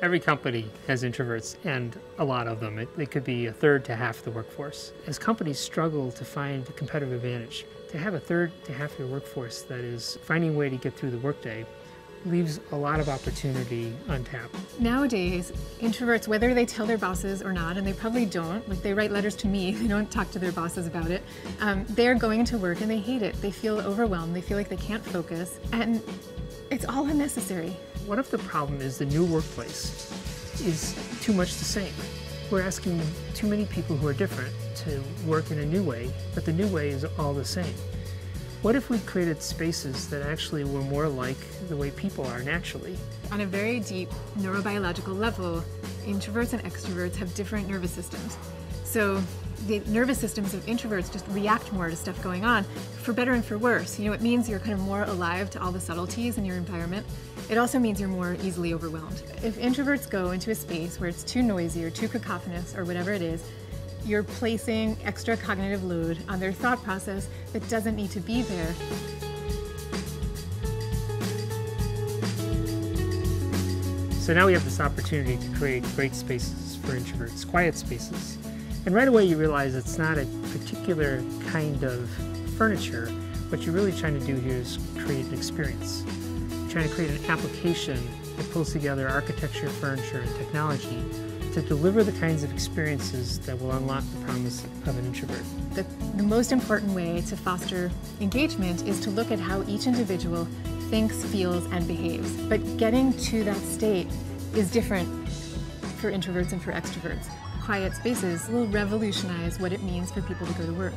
Every company has introverts, and a lot of them. It could be a third to half the workforce. As companies struggle to find a competitive advantage, to have a third to half your workforce that is finding a way to get through the workday leaves a lot of opportunity untapped. Nowadays, introverts, whether they tell their bosses or not, and they probably don't, like they write letters to me, they don't talk to their bosses about it, they're going to work and they hate it. They feel overwhelmed, they feel like they can't focus, and it's all unnecessary. What if the problem is the new workplace is too much the same? We're asking too many people who are different to work in a new way, but the new way is all the same. What if we created spaces that actually were more like the way people are naturally? On a very deep neurobiological level, introverts and extroverts have different nervous systems. So the nervous systems of introverts just react more to stuff going on, for better and for worse. You know, it means you're kind of more alive to all the subtleties in your environment. It also means you're more easily overwhelmed. If introverts go into a space where it's too noisy or too cacophonous or whatever it is, you're placing extra cognitive load on their thought process that doesn't need to be there. So now we have this opportunity to create great spaces for introverts, quiet spaces. And right away you realize it's not a particular kind of furniture. What you're really trying to do here is create an experience. You're trying to create an application that pulls together architecture, furniture, and technology to deliver the kinds of experiences that will unlock the promise of an introvert. The most important way to foster engagement is to look at how each individual thinks, feels, and behaves. But getting to that state is different for introverts and for extroverts. Quiet spaces will revolutionize what it means for people to go to work.